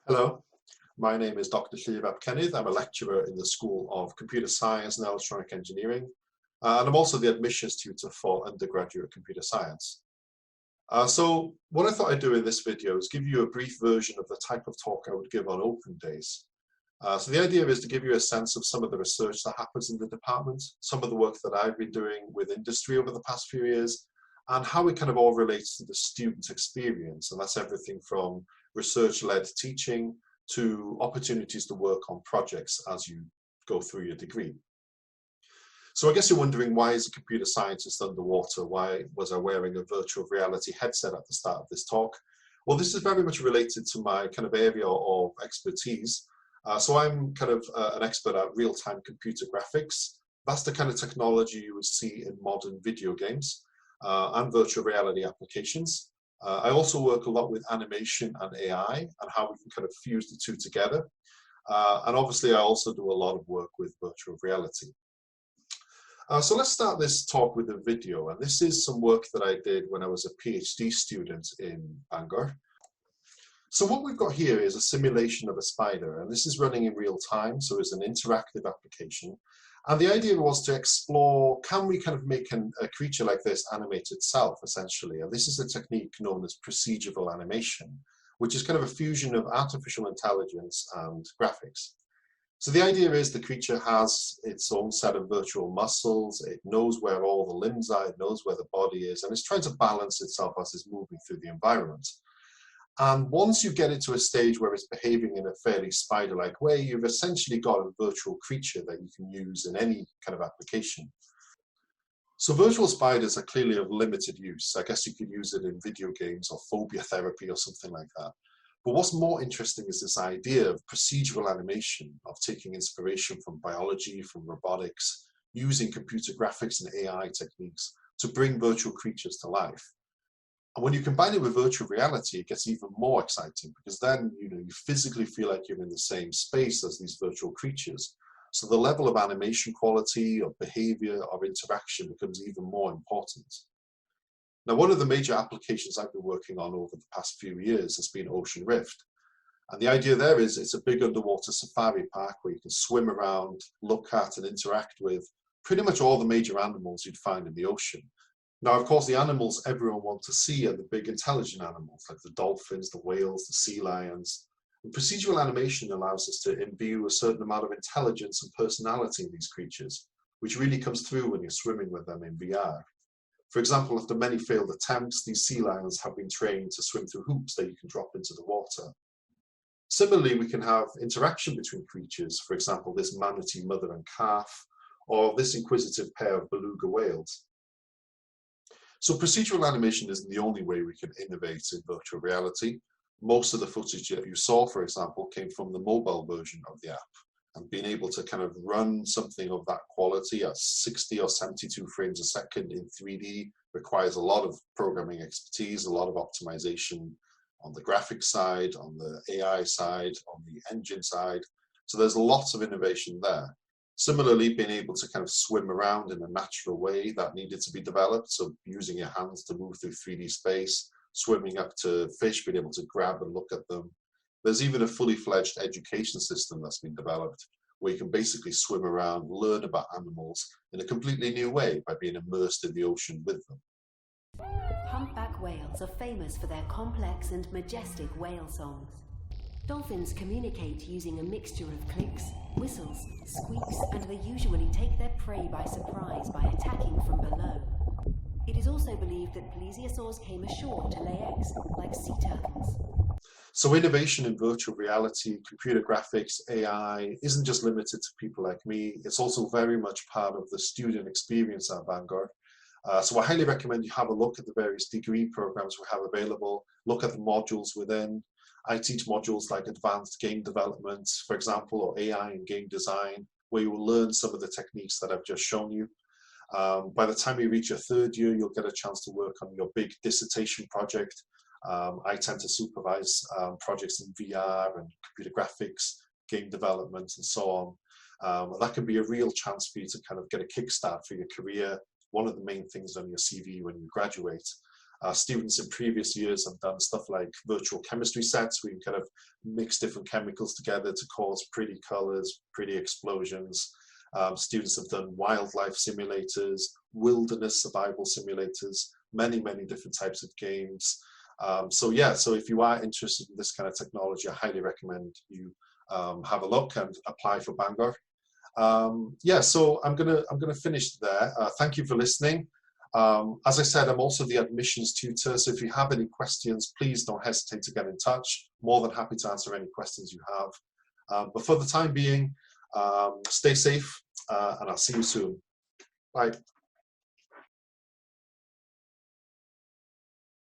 Hello, my name is Dr. Cenydd. I'm a lecturer in the School of Computer Science and Electronic Engineering, and I'm also the admissions tutor for undergraduate computer science. So what I thought I'd do in this video is give you a brief version of the type of talk I would give on open days. So the idea is to give you a sense of some of the research that happens in the department, some of the work that I've been doing with industry over the past few years, and how it kind of all relates to the student experience. And that's everything from research-led teaching to opportunities to work on projects as you go through your degree. So I guess you're wondering, why is a computer scientist underwater? Why was I wearing a virtual reality headset at the start of this talk? Well, this is very much related to my kind of area of expertise. So I'm kind of an expert at real-time computer graphics. That's the kind of technology you would see in modern video games and virtual reality applications. I also work a lot with animation and AI and how we can kind of fuse the two together. And obviously I also do a lot of work with virtual reality. So let's start this talk with a video, and this is some work that I did when I was a PhD student in Bangor. So what we've got here is a simulation of a spider, and this is running in real time, so it's an interactive application. And the idea was to explore, can we kind of make a creature like this animate itself, essentially? And this is a technique known as procedural animation, which is kind of a fusion of artificial intelligence and graphics. So the idea is the creature has its own set of virtual muscles, it knows where all the limbs are, it knows where the body is, and it's trying to balance itself as it's moving through the environment. And once you get it to a stage where it's behaving in a fairly spider-like way, you've essentially got a virtual creature that you can use in any kind of application. So virtual spiders are clearly of limited use. I guess you could use it in video games or phobia therapy or something like that. But what's more interesting is this idea of procedural animation, of taking inspiration from biology, from robotics, using computer graphics and AI techniques to bring virtual creatures to life. And when you combine it with virtual reality, it gets even more exciting, because then you physically feel like you're in the same space as these virtual creatures. So the level of animation quality or behavior or interaction becomes even more important. Now, one of the major applications I've been working on over the past few years has been Ocean Rift. And the idea there is it's a big underwater safari park where you can swim around, look at and interact with pretty much all the major animals you'd find in the ocean. Now, of course, the animals everyone wants to see are the big intelligent animals, like the dolphins, the whales, the sea lions. And procedural animation allows us to imbue a certain amount of intelligence and personality in these creatures, which really comes through when you're swimming with them in VR. For example, after many failed attempts, these sea lions have been trained to swim through hoops that you can drop into the water. Similarly, we can have interaction between creatures, for example, this manatee mother and calf, or this inquisitive pair of beluga whales. So procedural animation isn't the only way we can innovate in virtual reality. Most of the footage that you saw, for example, came from the mobile version of the app. And being able to kind of run something of that quality at 60 or 72 frames a second in 3D requires a lot of programming expertise, a lot of optimization on the graphics side, on the AI side, on the engine side. So there's lots of innovation there. Similarly, being able to kind of swim around in a natural way, that needed to be developed. So using your hands to move through 3D space, swimming up to fish, being able to grab and look at them. There's even a fully fledged education system that's been developed where you can basically swim around, learn about animals in a completely new way by being immersed in the ocean with them. Humpback whales are famous for their complex and majestic whale songs. Dolphins communicate using a mixture of clicks, whistles, squeaks, and they usually take their prey by surprise by attacking from below. It is also believed that plesiosaurs came ashore to lay eggs, like sea turtles. So innovation in virtual reality, computer graphics, AI isn't just limited to people like me. It's also very much part of the student experience at Bangor. So I highly recommend you have a look at the various degree programs we have available, look at the modules within. I teach modules like advanced game development, for example, or AI and game design, where you will learn some of the techniques that I've just shown you. By the time you reach your third year, you'll get a chance to work on your big dissertation project. I tend to supervise projects in VR and computer graphics, game development, and so on. That can be a real chance for you to kind of get a kickstart for your career, one of the main things on your CV when you graduate. Students in previous years have done stuff like virtual chemistry sets, where you kind of mix different chemicals together to cause pretty colors, pretty explosions. Students have done wildlife simulators, wilderness survival simulators, many different types of games. So yeah, so if you are interested in this kind of technology, I highly recommend you have a look and apply for Bangor. Yeah, so I'm gonna finish there. Thank you for listening. As I said, I'm also the admissions tutor, so if you have any questions, please don't hesitate to get in touch. More than happy to answer any questions you have. But for the time being, stay safe, and I'll see you soon. Bye.